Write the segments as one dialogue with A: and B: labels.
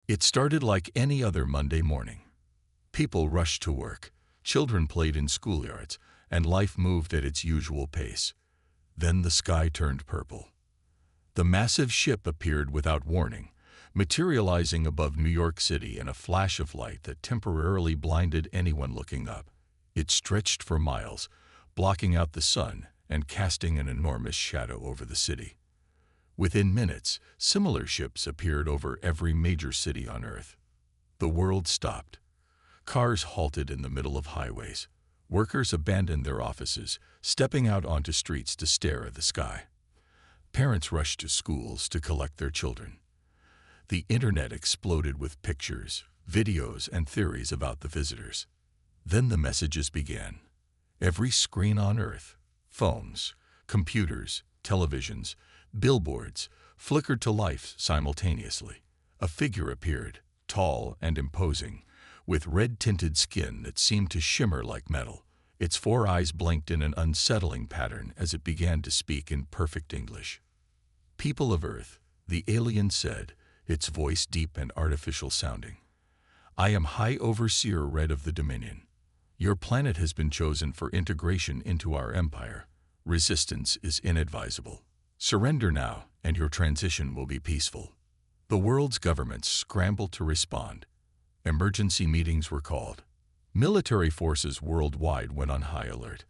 A: It started like any other Monday morning. People rushed to work, children played in schoolyards, and life moved at its usual pace. Then the sky turned purple. The massive ship appeared without warning, materializing above New York City in a flash of light that temporarily blinded anyone looking up. It stretched for miles, blocking out the sun and casting an enormous shadow over the city. Within minutes, similar ships appeared over every major city on Earth. The world stopped. Cars halted in the middle of highways. Workers abandoned their offices, stepping out onto streets to stare at the sky. Parents rushed to schools to collect their children. The internet exploded with pictures, videos, and theories about the visitors. Then the messages began. Every screen on Earth, phones, computers, televisions, billboards, flickered to life simultaneously. A figure appeared, tall and imposing, with red-tinted skin that seemed to shimmer like metal. Its 4 eyes blinked in an unsettling pattern as it began to speak in perfect English. "People of Earth," the alien said, its voice deep and artificial sounding. "I am High Overseer Red of the Dominion. Your planet has been chosen for integration into our empire. Resistance is inadvisable. Surrender now, and your transition will be peaceful." The world's governments scrambled to respond. Emergency meetings were called. Military forces worldwide went on high alert.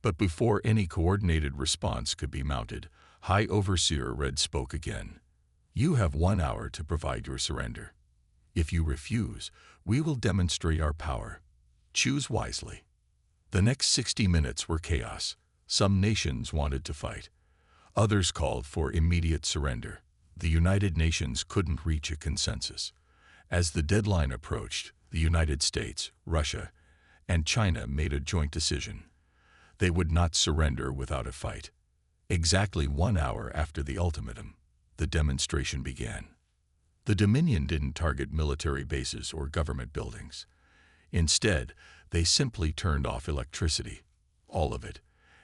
A: But before any coordinated response could be mounted, High Overseer Red spoke again. "You have 1 hour to provide your surrender. If you refuse, we will demonstrate our power. Choose wisely." The next 60 minutes were chaos. Some nations wanted to fight. Others called for immediate surrender. The United Nations couldn't reach a consensus. As the deadline approached, the United States, Russia, and China made a joint decision. They would not surrender without a fight. Exactly 1 hour after the ultimatum, the demonstration began. The Dominion didn't target military bases or government buildings. Instead, they simply turned off electricity. All of it.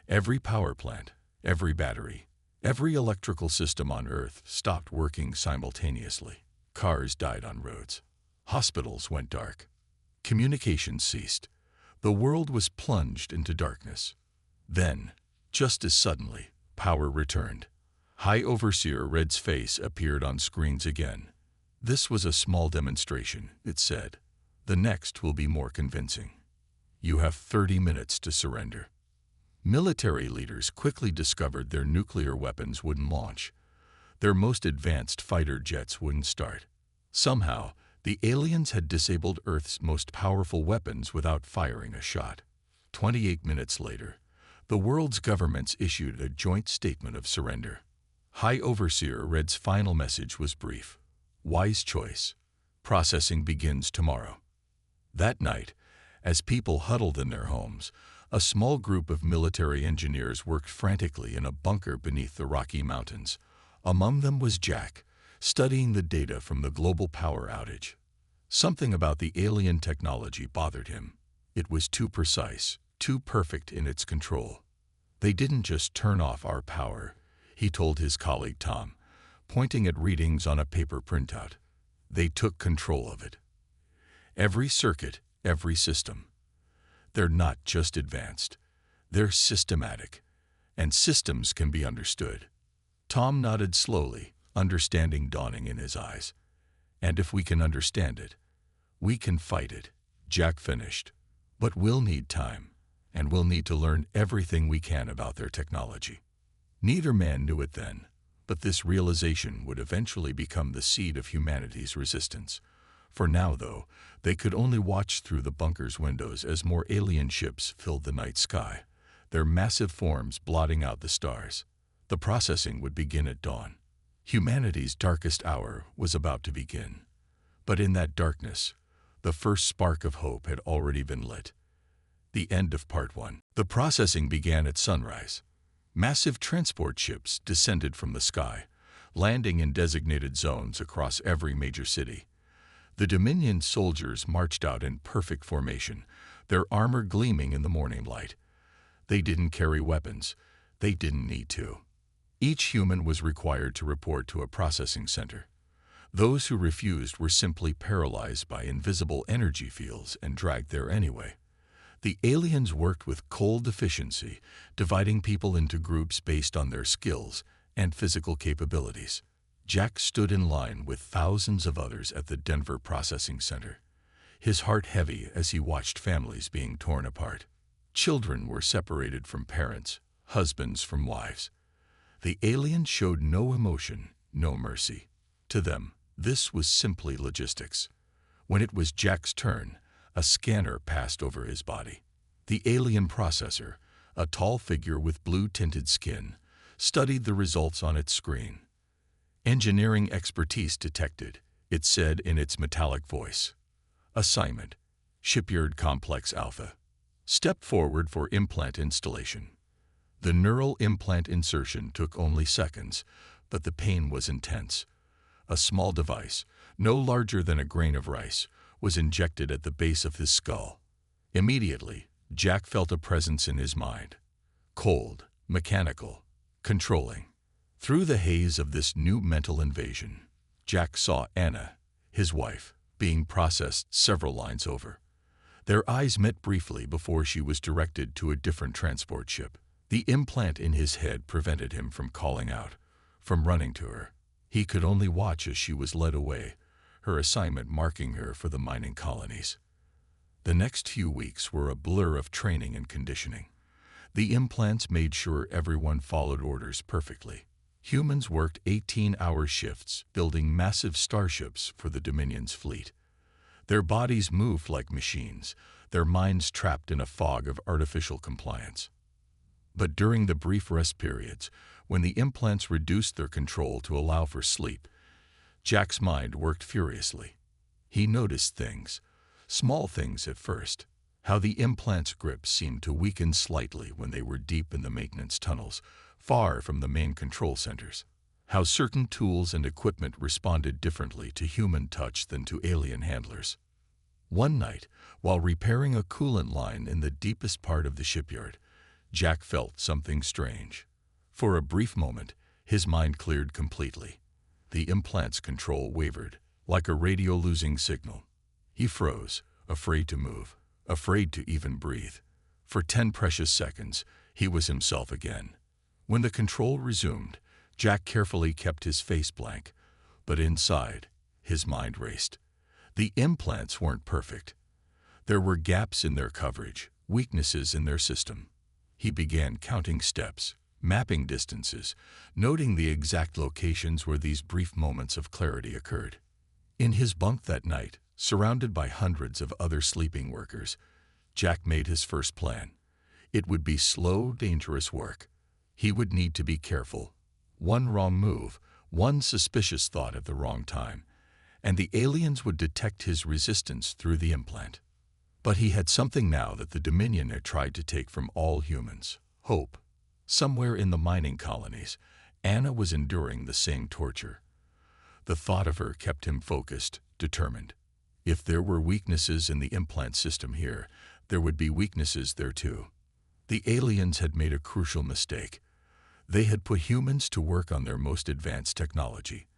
A: Every power plant, every battery, every electrical system on Earth stopped working simultaneously. Cars died on roads. Hospitals went dark. Communications ceased. The world was plunged into darkness. Then, just as suddenly, power returned. High Overseer Red's face appeared on screens again. "This was a small demonstration," it said. "The next will be more convincing. You have 30 minutes to surrender." Military leaders quickly discovered their nuclear weapons wouldn't launch. Their most advanced fighter jets wouldn't start. Somehow, the aliens had disabled Earth's most powerful weapons without firing a shot. 28 minutes later, the world's governments issued a joint statement of surrender. High Overseer Red's final message was brief. "Wise choice. Processing begins tomorrow." That night, as people huddled in their homes, a small group of military engineers worked frantically in a bunker beneath the Rocky Mountains. Among them was Jack, studying the data from the global power outage. Something about the alien technology bothered him. It was too precise, too perfect in its control. "They didn't just turn off our power," he told his colleague Tom, pointing at readings on a paper printout. "They took control of it. Every circuit, every system. They're not just advanced. They're systematic. And systems can be understood." Tom nodded slowly, understanding dawning in his eyes. "And if we can understand it, we can fight it," Jack finished. "But we'll need time, and we'll need to learn everything we can about their technology." Neither man knew it then, but this realization would eventually become the seed of humanity's resistance. For now, though, they could only watch through the bunker's windows as more alien ships filled the night sky, their massive forms blotting out the stars. The processing would begin at dawn. Humanity's darkest hour was about to begin. But in that darkness, the first spark of hope had already been lit. The end of Part 1. The processing began at sunrise. Massive transport ships descended from the sky, landing in designated zones across every major city. The Dominion soldiers marched out in perfect formation, their armor gleaming in the morning light. They didn't carry weapons. They didn't need to. Each human was required to report to a processing center. Those who refused were simply paralyzed by invisible energy fields and dragged there anyway. The aliens worked with cold efficiency, dividing people into groups based on their skills and physical capabilities. Jack stood in line with thousands of others at the Denver Processing Center, his heart heavy as he watched families being torn apart. Children were separated from parents, husbands from wives. The aliens showed no emotion, no mercy. To them, this was simply logistics. When it was Jack's turn, a scanner passed over his body. The alien processor, a tall figure with blue-tinted skin, studied the results on its screen. Engineering expertise detected, it said in its metallic voice. Assignment: Shipyard Complex Alpha. Step forward for implant installation. The neural implant insertion took only seconds, but the pain was intense. A small device, no larger than a grain of rice, was injected at the base of his skull. Immediately, Jack felt a presence in his mind. Cold, mechanical, controlling. Through the haze of this new mental invasion, Jack saw Anna, his wife, being processed several lines over. Their eyes met briefly before she was directed to a different transport ship. The implant in his head prevented him from calling out, from running to her. He could only watch as she was led away, her assignment marking her for the mining colonies. The next few weeks were a blur of training and conditioning. The implants made sure everyone followed orders perfectly. Humans worked 18-hour shifts, building massive starships for the Dominion's fleet. Their bodies moved like machines, their minds trapped in a fog of artificial compliance. But during the brief rest periods, when the implants reduced their control to allow for sleep, Jack's mind worked furiously. He noticed things, small things at first, how the implants' grip seemed to weaken slightly when they were deep in the maintenance tunnels, far from the main control centers, how certain tools and equipment responded differently to human touch than to alien handlers. One night, while repairing a coolant line in the deepest part of the shipyard, Jack felt something strange. For a brief moment, his mind cleared completely. The implant's control wavered, like a radio losing signal. He froze, afraid to move, afraid to even breathe. For 10 precious seconds, he was himself again. When the control resumed, Jack carefully kept his face blank, but inside, his mind raced. The implants weren't perfect. There were gaps in their coverage, weaknesses in their system. He began counting steps, mapping distances, noting the exact locations where these brief moments of clarity occurred. In his bunk that night, surrounded by hundreds of other sleeping workers, Jack made his first plan. It would be slow, dangerous work. He would need to be careful. One wrong move, one suspicious thought at the wrong time, and the aliens would detect his resistance through the implant. But he had something now that the Dominion had tried to take from all humans: hope. Somewhere in the mining colonies, Anna was enduring the same torture. The thought of her kept him focused, determined. If there were weaknesses in the implant system here, there would be weaknesses there too. The aliens had made a crucial mistake. They had put humans to work on their most advanced technology,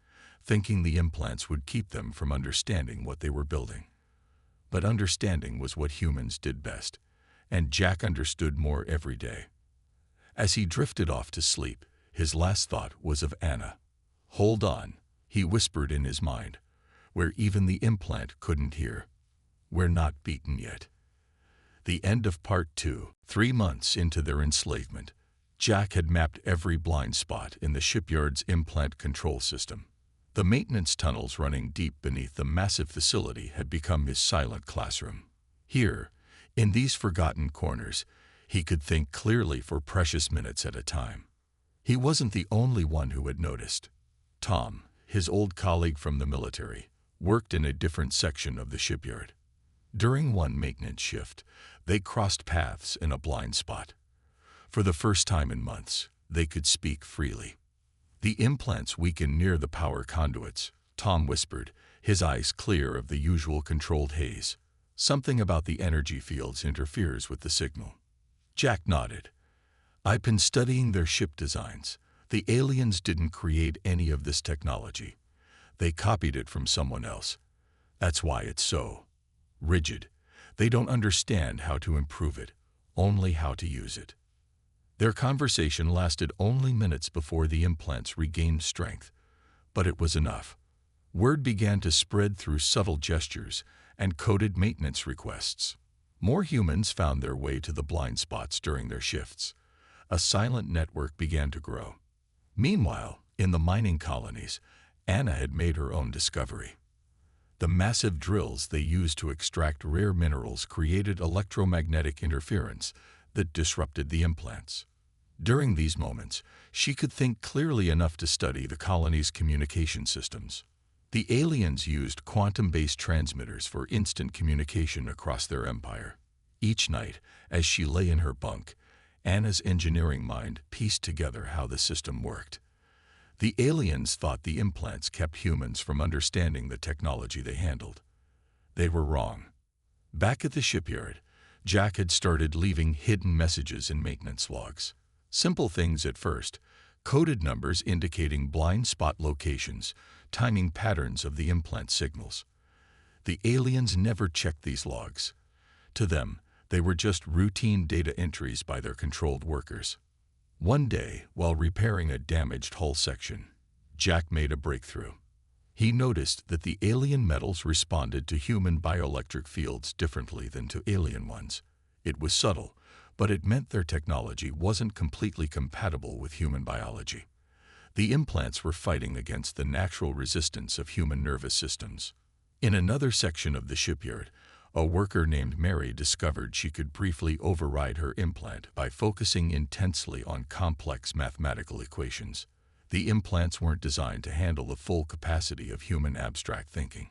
A: thinking the implants would keep them from understanding what they were building. But understanding was what humans did best, and Jack understood more every day. As he drifted off to sleep, his last thought was of Anna. "Hold on," he whispered in his mind, where even the implant couldn't hear. "We're not beaten yet." The end of Part 2. 3 months into their enslavement, Jack had mapped every blind spot in the shipyard's implant control system. The maintenance tunnels running deep beneath the massive facility had become his silent classroom. Here, in these forgotten corners, he could think clearly for precious minutes at a time. He wasn't the only one who had noticed. Tom, his old colleague from the military, worked in a different section of the shipyard. During one maintenance shift, they crossed paths in a blind spot. For the first time in months, they could speak freely. "The implants weakened near the power conduits," Tom whispered, his eyes clear of the usual controlled haze. "Something about the energy fields interferes with the signal." Jack nodded. "I've been studying their ship designs. The aliens didn't create any of this technology. They copied it from someone else. That's why it's so rigid. They don't understand how to improve it, only how to use it. Their conversation lasted only minutes before the implants regained strength, but it was enough. Word began to spread through subtle gestures and coded maintenance requests. More humans found their way to the blind spots during their shifts. A silent network began to grow. Meanwhile, in the mining colonies, Anna had made her own discovery. The massive drills they used to extract rare minerals created electromagnetic interference that disrupted the implants. During these moments, she could think clearly enough to study the colony's communication systems. The aliens used quantum-based transmitters for instant communication across their empire. Each night, as she lay in her bunk, Anna's engineering mind pieced together how the system worked. The aliens thought the implants kept humans from understanding the technology they handled. They were wrong. Back at the shipyard, Jack had started leaving hidden messages in maintenance logs. Simple things at first, coded numbers indicating blind spot locations, timing patterns of the implant signals. The aliens never checked these logs. To them, they were just routine data entries by their controlled workers. One day, while repairing a damaged hull section, Jack made a breakthrough. He noticed that the alien metals responded to human bioelectric fields differently than to alien ones. It was subtle, but it meant their technology wasn't completely compatible with human biology. The implants were fighting against the natural resistance of human nervous systems. In another section of the shipyard, a worker named Mary discovered she could briefly override her implant by focusing intensely on complex mathematical equations. The implants weren't designed to handle the full capacity of human abstract thinking.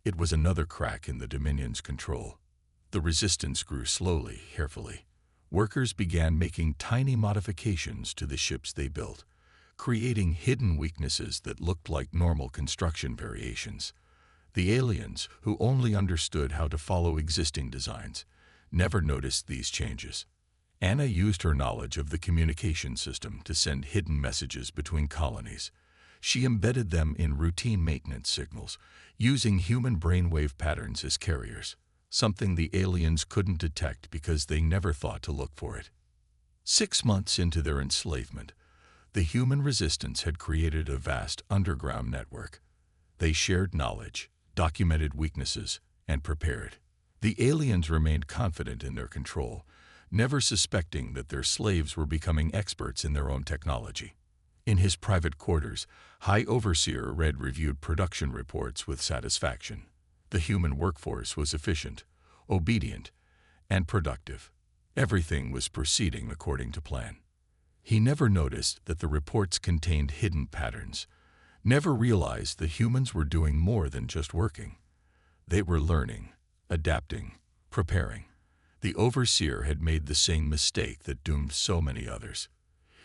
A: It was another crack in the Dominion's control. The resistance grew slowly, carefully. Workers began making tiny modifications to the ships they built, creating hidden weaknesses that looked like normal construction variations. The aliens, who only understood how to follow existing designs, never noticed these changes. Anna used her knowledge of the communication system to send hidden messages between colonies. She embedded them in routine maintenance signals, using human brainwave patterns as carriers, something the aliens couldn't detect because they never thought to look for it. 6 months into their enslavement, the human resistance had created a vast underground network. They shared knowledge, documented weaknesses, and prepared. The aliens remained confident in their control, never suspecting that their slaves were becoming experts in their own technology. In his private quarters, High Overseer Red reviewed production reports with satisfaction. The human workforce was efficient, obedient, and productive. Everything was proceeding according to plan. He never noticed that the reports contained hidden patterns, never realized the humans were doing more than just working. They were learning, adapting, preparing. The Overseer had made the same mistake that doomed so many others.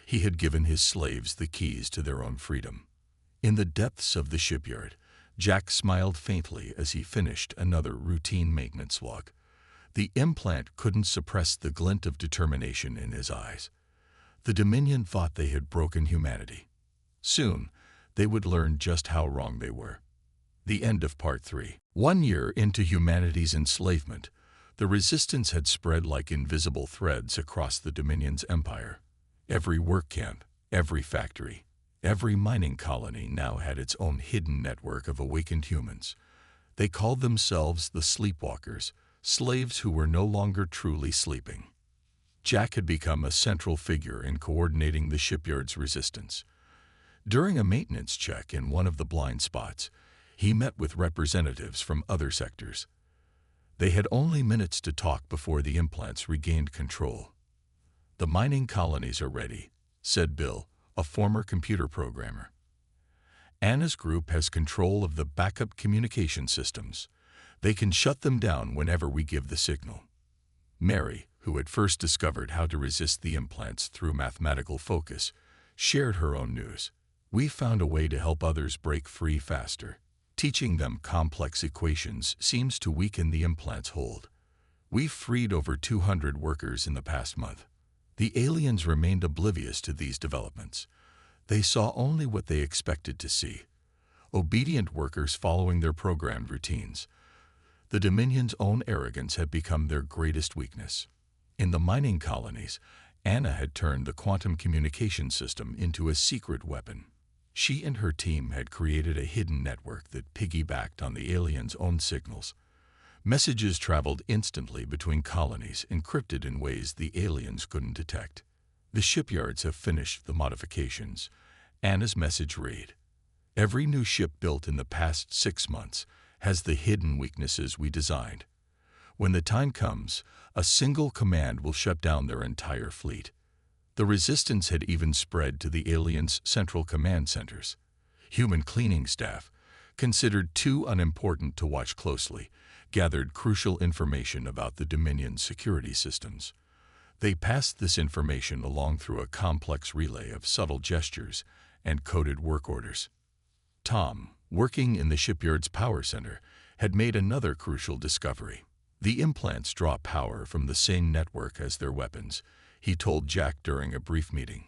A: He had given his slaves the keys to their own freedom. In the depths of the shipyard, Jack smiled faintly as he finished another routine maintenance log. The implant couldn't suppress the glint of determination in his eyes. The Dominion thought they had broken humanity. Soon, they would learn just how wrong they were. The end of Part 3. 1 year into humanity's enslavement, the resistance had spread like invisible threads across the Dominion's empire. Every work camp, every factory, every mining colony now had its own hidden network of awakened humans. They called themselves the Sleepwalkers, slaves who were no longer truly sleeping. Jack had become a central figure in coordinating the shipyard's resistance. During a maintenance check in one of the blind spots, he met with representatives from other sectors. They had only minutes to talk before the implants regained control. "The mining colonies are ready," said Bill, a former computer programmer. "Anna's group has control of the backup communication systems. They can shut them down whenever we give the signal." Mary, who had first discovered how to resist the implants through mathematical focus, shared her own news. "We found a way to help others break free faster. Teaching them complex equations seems to weaken the implant's hold. We've freed over 200 workers in the past month." The aliens remained oblivious to these developments. They saw only what they expected to see: obedient workers following their programmed routines. The Dominion's own arrogance had become their greatest weakness. In the mining colonies, Anna had turned the quantum communication system into a secret weapon. She and her team had created a hidden network that piggybacked on the aliens' own signals. Messages traveled instantly between colonies, encrypted in ways the aliens couldn't detect. The shipyards have finished the modifications. Anna's message read, "Every new ship built in the past 6 months has the hidden weaknesses we designed. When the time comes, a single command will shut down their entire fleet." The resistance had even spread to the aliens' central command centers. Human cleaning staff, considered too unimportant to watch closely, gathered crucial information about the Dominion's security systems. They passed this information along through a complex relay of subtle gestures and coded work orders. Tom, working in the shipyard's power center, had made another crucial discovery. The implants draw power from the same network as their weapons, he told Jack during a brief meeting.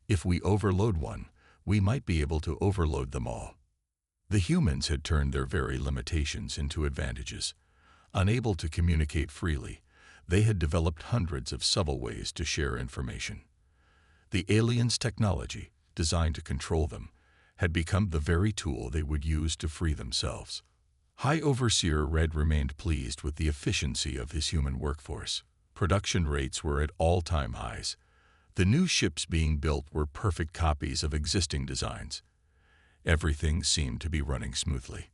A: If we overload one, we might be able to overload them all. The humans had turned their very limitations into advantages. Unable to communicate freely, they had developed hundreds of subtle ways to share information. The aliens' technology, designed to control them, had become the very tool they would use to free themselves. High Overseer Red remained pleased with the efficiency of his human workforce. Production rates were at all-time highs. The new ships being built were perfect copies of existing designs. Everything seemed to be running smoothly.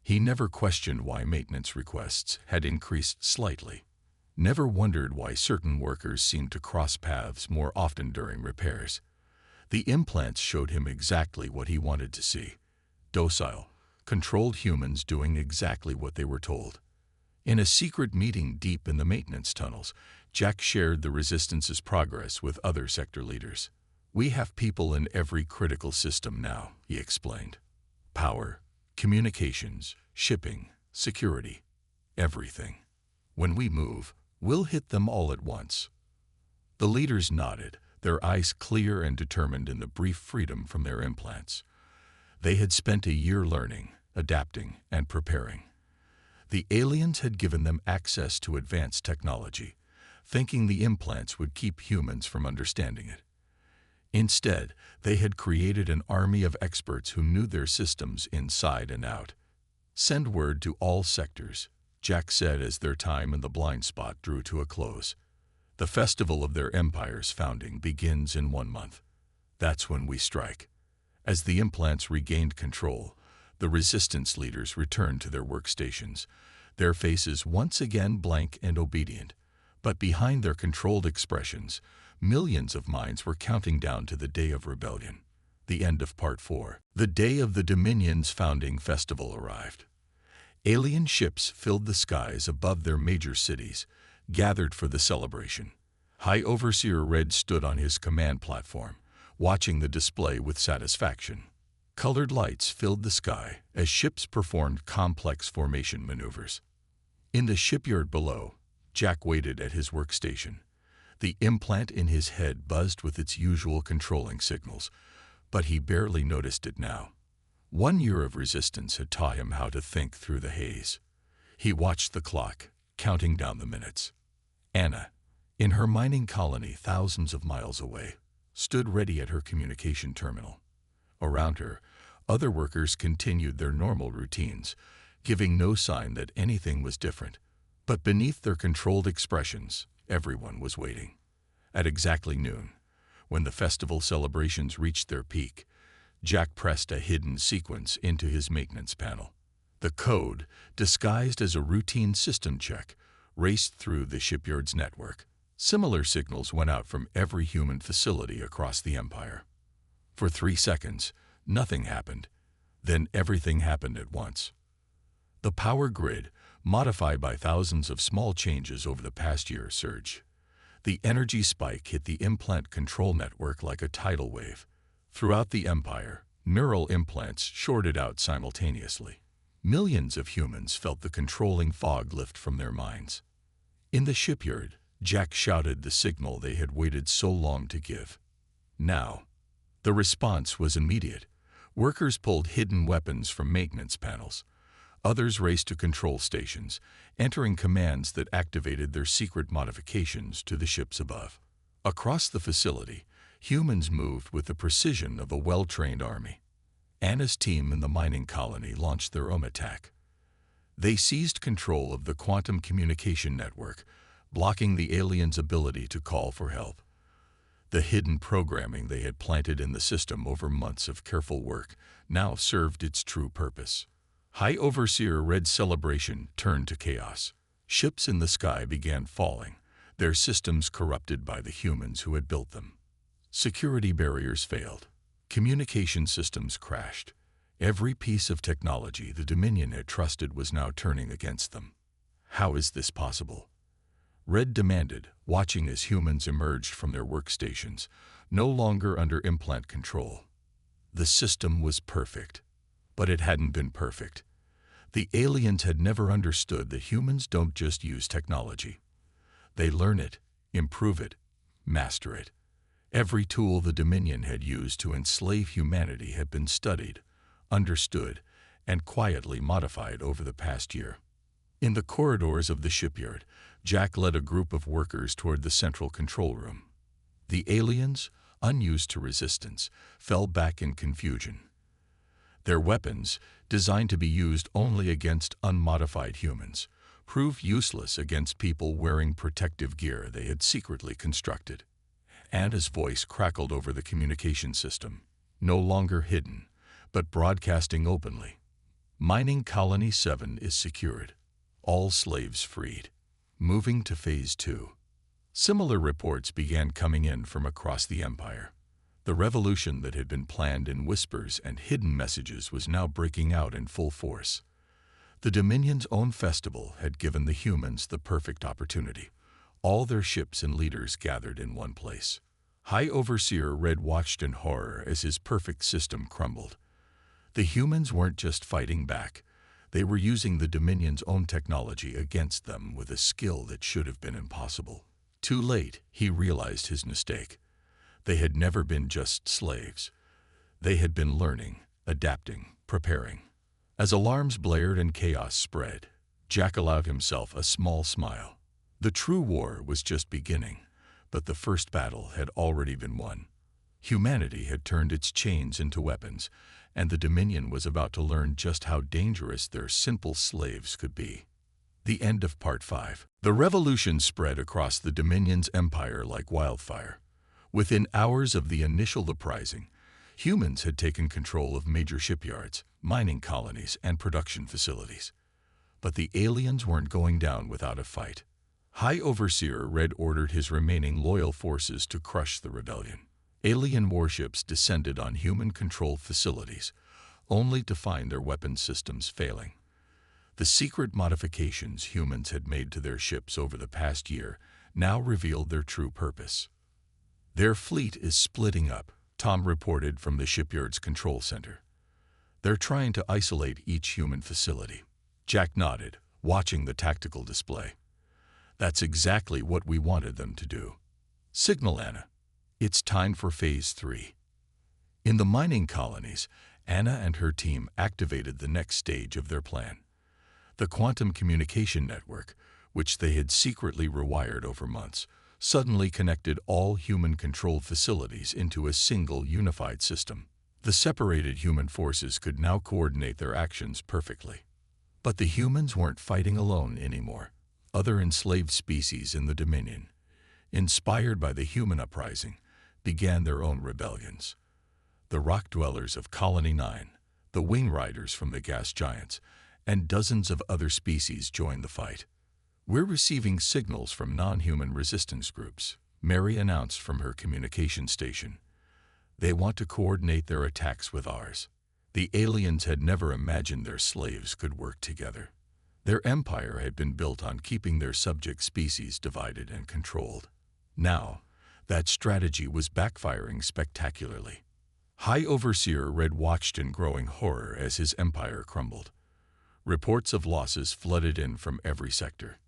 A: He never questioned why maintenance requests had increased slightly. Never wondered why certain workers seemed to cross paths more often during repairs. The implants showed him exactly what he wanted to see. Docile, controlled humans doing exactly what they were told. In a secret meeting deep in the maintenance tunnels, Jack shared the Resistance's progress with other sector leaders. "We have people in every critical system now," he explained. "Power, communications, shipping, security, everything. When we move, we'll hit them all at once." The leaders nodded, their eyes clear and determined in the brief freedom from their implants. They had spent a year learning, adapting, and preparing. The aliens had given them access to advanced technology, thinking the implants would keep humans from understanding it. Instead, they had created an army of experts who knew their systems inside and out. "Send word to all sectors," Jack said as their time in the blind spot drew to a close. "The festival of their empire's founding begins in 1 month. That's when we strike." As the implants regained control, the Resistance leaders returned to their workstations, their faces once again blank and obedient. But behind their controlled expressions, millions of minds were counting down to the day of rebellion. The end of Part 4. The day of the Dominion's founding festival arrived. Alien ships filled the skies above their major cities, gathered for the celebration. High Overseer Red stood on his command platform, watching the display with satisfaction. Colored lights filled the sky as ships performed complex formation maneuvers. In the shipyard below, Jack waited at his workstation. The implant in his head buzzed with its usual controlling signals, but he barely noticed it now. 1 year of resistance had taught him how to think through the haze. He watched the clock, counting down the minutes. Anna, in her mining colony thousands of miles away, stood ready at her communication terminal. Around her, other workers continued their normal routines, giving no sign that anything was different. But beneath their controlled expressions, everyone was waiting. At exactly noon, when the festival celebrations reached their peak, Jack pressed a hidden sequence into his maintenance panel. The code, disguised as a routine system check, raced through the shipyard's network. Similar signals went out from every human facility across the Empire. For 3 seconds, nothing happened. Then everything happened at once. The power grid, modified by thousands of small changes over the past year, surged. The energy spike hit the implant control network like a tidal wave. Throughout the Empire, neural implants shorted out simultaneously. Millions of humans felt the controlling fog lift from their minds. In the shipyard, Jack shouted the signal they had waited so long to give. Now, the response was immediate. Workers pulled hidden weapons from maintenance panels. Others raced to control stations, entering commands that activated their secret modifications to the ships above. Across the facility, humans moved with the precision of a well-trained army. Anna's team in the mining colony launched their own attack. They seized control of the quantum communication network, blocking the aliens' ability to call for help. The hidden programming they had planted in the system over months of careful work now served its true purpose. High Overseer Red Celebration turned to chaos. Ships in the sky began falling, their systems corrupted by the humans who had built them. Security barriers failed. Communication systems crashed. Every piece of technology the Dominion had trusted was now turning against them. How is this possible? Red demanded, watching as humans emerged from their workstations, no longer under implant control. The system was perfect, but it hadn't been perfect. The aliens had never understood that humans don't just use technology. They learn it, improve it, master it. Every tool the Dominion had used to enslave humanity had been studied, understood, and quietly modified over the past year. In the corridors of the shipyard, Jack led a group of workers toward the central control room. The aliens, unused to resistance, fell back in confusion. Their weapons, designed to be used only against unmodified humans, proved useless against people wearing protective gear they had secretly constructed. Anna's voice crackled over the communication system, no longer hidden, but broadcasting openly. Mining Colony 7 is secured. All slaves freed. Moving to Phase 2. Similar reports began coming in from across the Empire. The revolution that had been planned in whispers and hidden messages was now breaking out in full force. The Dominion's own festival had given the humans the perfect opportunity. All their ships and leaders gathered in one place. High Overseer Red watched in horror as his perfect system crumbled. The humans weren't just fighting back. They were using the Dominion's own technology against them with a skill that should have been impossible. Too late, he realized his mistake. They had never been just slaves. They had been learning, adapting, preparing. As alarms blared and chaos spread, Jack allowed himself a small smile. The true war was just beginning, but the first battle had already been won. Humanity had turned its chains into weapons, and the Dominion was about to learn just how dangerous their simple slaves could be. The end of Part 5. The revolution spread across the Dominion's empire like wildfire. Within hours of the initial uprising, humans had taken control of major shipyards, mining colonies, and production facilities. But the aliens weren't going down without a fight. High Overseer Red ordered his remaining loyal forces to crush the rebellion. Alien warships descended on human-controlled facilities, only to find their weapon systems failing. The secret modifications humans had made to their ships over the past year now revealed their true purpose. Their fleet is splitting up, Tom reported from the shipyard's control center. They're trying to isolate each human facility. Jack nodded, watching the tactical display. That's exactly what we wanted them to do. Signal Anna. It's time for Phase 3. In the mining colonies, Anna and her team activated the next stage of their plan. The quantum communication network, which they had secretly rewired over months, suddenly connected all human-controlled facilities into a single unified system. The separated human forces could now coordinate their actions perfectly. But the humans weren't fighting alone anymore. Other enslaved species in the Dominion, inspired by the human uprising, began their own rebellions. The rock dwellers of Colony 9, the wing riders from the gas giants, and dozens of other species joined the fight. We're receiving signals from non-human resistance groups, Mary announced from her communication station. They want to coordinate their attacks with ours. The aliens had never imagined their slaves could work together. Their empire had been built on keeping their subject species divided and controlled. Now, that strategy was backfiring spectacularly. High Overseer Red watched in growing horror as his empire crumbled. Reports of losses flooded in from every sector.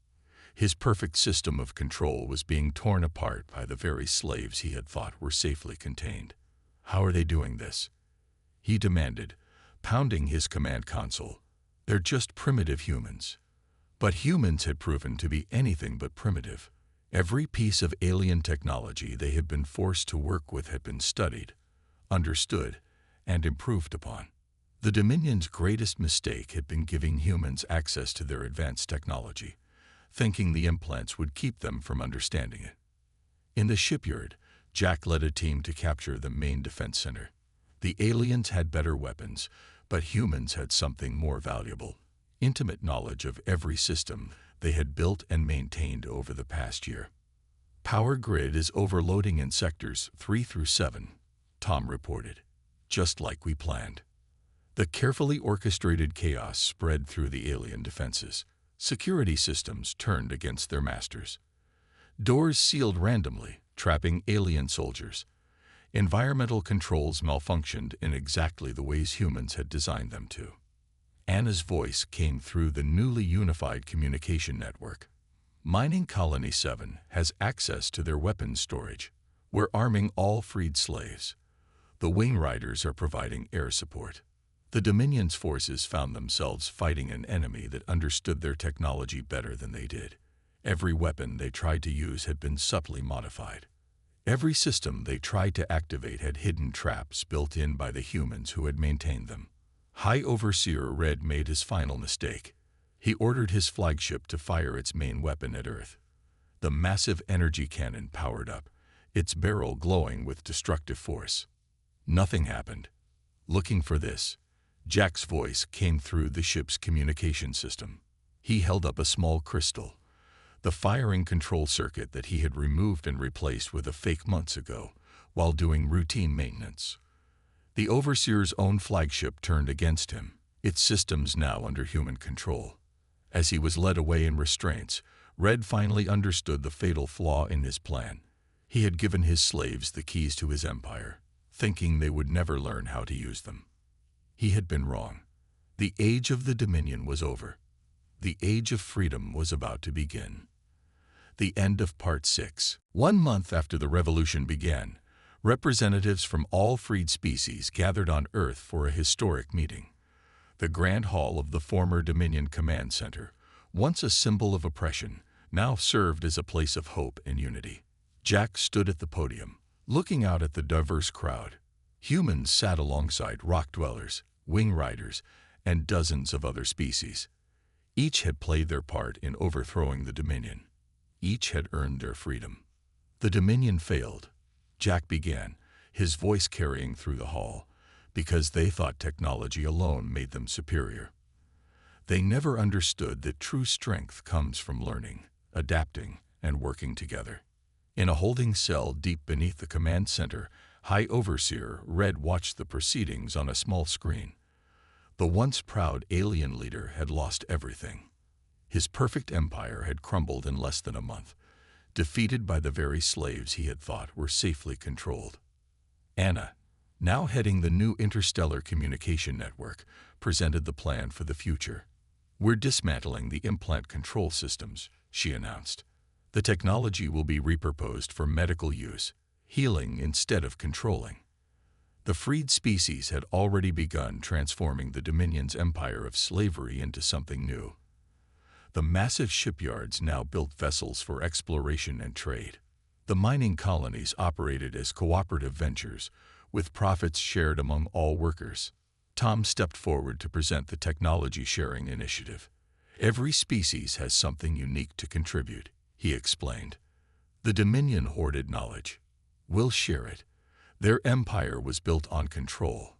A: His perfect system of control was being torn apart by the very slaves he had thought were safely contained. How are they doing this? he demanded, pounding his command console. "They're just primitive humans." But humans had proven to be anything but primitive. Every piece of alien technology they had been forced to work with had been studied, understood, and improved upon. The Dominion's greatest mistake had been giving humans access to their advanced technology, thinking the implants would keep them from understanding it. In the shipyard, Jack led a team to capture the main defense center. The aliens had better weapons, but humans had something more valuable: intimate knowledge of every system they had built and maintained over the past year. "Power grid is overloading in sectors 3 through 7, Tom reported. "Just like we planned." The carefully orchestrated chaos spread through the alien defenses. Security systems turned against their masters. Doors sealed randomly, trapping alien soldiers. Environmental controls malfunctioned in exactly the ways humans had designed them to. Anna's voice came through the newly unified communication network. "Mining Colony 7 has access to their weapons storage. We're arming all freed slaves. The Wing Riders are providing air support." The Dominion's forces found themselves fighting an enemy that understood their technology better than they did. Every weapon they tried to use had been subtly modified. Every system they tried to activate had hidden traps built in by the humans who had maintained them. High Overseer Red made his final mistake. He ordered his flagship to fire its main weapon at Earth. The massive energy cannon powered up, its barrel glowing with destructive force. Nothing happened. "Looking for this?" Jack's voice came through the ship's communication system. He held up a small crystal, the firing control circuit that he had removed and replaced with a fake months ago, while doing routine maintenance. The Overseer's own flagship turned against him, its systems now under human control. As he was led away in restraints, Red finally understood the fatal flaw in his plan. He had given his slaves the keys to his empire, thinking they would never learn how to use them. He had been wrong. The age of the Dominion was over. The age of freedom was about to begin. The end of Part 6. 1 month after the revolution began, representatives from all freed species gathered on Earth for a historic meeting. The Grand Hall of the former Dominion Command Center, once a symbol of oppression, now served as a place of hope and unity. Jack stood at the podium, looking out at the diverse crowd. Humans sat alongside rock dwellers, wing riders, and dozens of other species. Each had played their part in overthrowing the Dominion. Each had earned their freedom. "The Dominion failed," Jack began, his voice carrying through the hall, "because they thought technology alone made them superior. They never understood that true strength comes from learning, adapting, and working together." In a holding cell deep beneath the command center, High Overseer Red watched the proceedings on a small screen. The once proud alien leader had lost everything. His perfect empire had crumbled in less than a month, defeated by the very slaves he had thought were safely controlled. Anna, now heading the new interstellar communication network, presented the plan for the future. "We're dismantling the implant control systems," she announced. "The technology will be repurposed for medical use, healing instead of controlling." The freed species had already begun transforming the Dominion's empire of slavery into something new. The massive shipyards now built vessels for exploration and trade. The mining colonies operated as cooperative ventures, with profits shared among all workers. Tom stepped forward to present the technology sharing initiative. "Every species has something unique to contribute," he explained. "The Dominion hoarded knowledge. We'll share it. Their empire was built on control.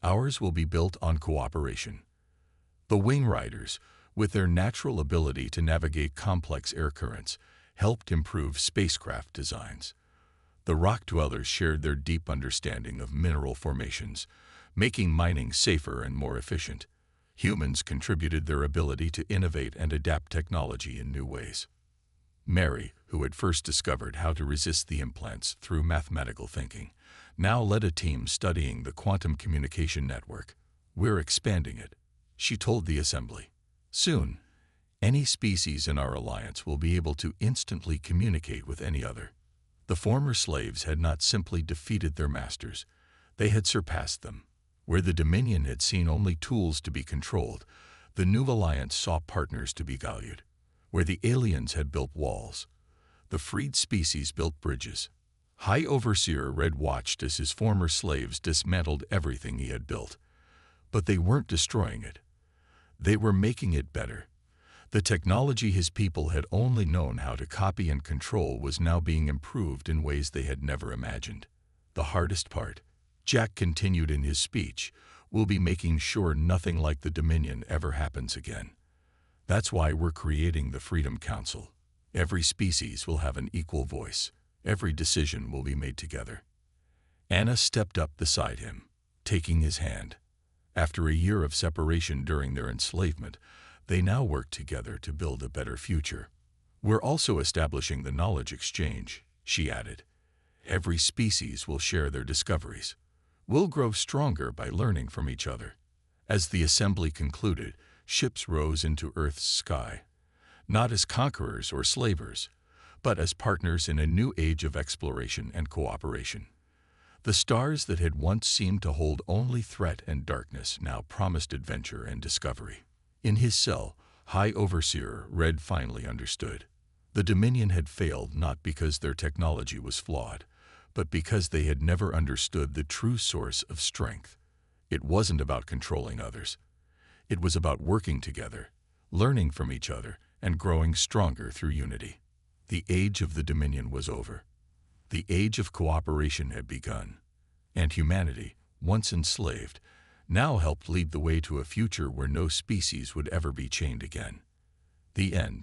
A: Ours will be built on cooperation." The Wing Riders, with their natural ability to navigate complex air currents, helped improve spacecraft designs. The rock dwellers shared their deep understanding of mineral formations, making mining safer and more efficient. Humans contributed their ability to innovate and adapt technology in new ways. Mary, who had first discovered how to resist the implants through mathematical thinking, now led a team studying the quantum communication network. "We're expanding it," she told the assembly. "Soon, any species in our alliance will be able to instantly communicate with any other." The former slaves had not simply defeated their masters, they had surpassed them. Where the Dominion had seen only tools to be controlled, the new alliance saw partners to be valued. Where the aliens had built walls, the freed species built bridges. High Overseer Red watched as his former slaves dismantled everything he had built. But they weren't destroying it. They were making it better. The technology his people had only known how to copy and control was now being improved in ways they had never imagined. The hardest part, Jack continued in his speech, will be making sure nothing like the Dominion ever happens again. That's why we're creating the Freedom Council. Every species will have an equal voice. Every decision will be made together. Anna stepped up beside him, taking his hand. After a year of separation during their enslavement, they now work together to build a better future. We're also establishing the knowledge exchange, she added. Every species will share their discoveries. We'll grow stronger by learning from each other. As the assembly concluded, ships rose into Earth's sky, not as conquerors or slavers, but as partners in a new age of exploration and cooperation. The stars that had once seemed to hold only threat and darkness now promised adventure and discovery. In his cell, High Overseer Red finally understood. The Dominion had failed not because their technology was flawed, but because they had never understood the true source of strength. It wasn't about controlling others. It was about working together, learning from each other, and growing stronger through unity. The age of the Dominion was over. The age of cooperation had begun, and humanity, once enslaved, now helped lead the way to a future where no species would ever be chained again. The end.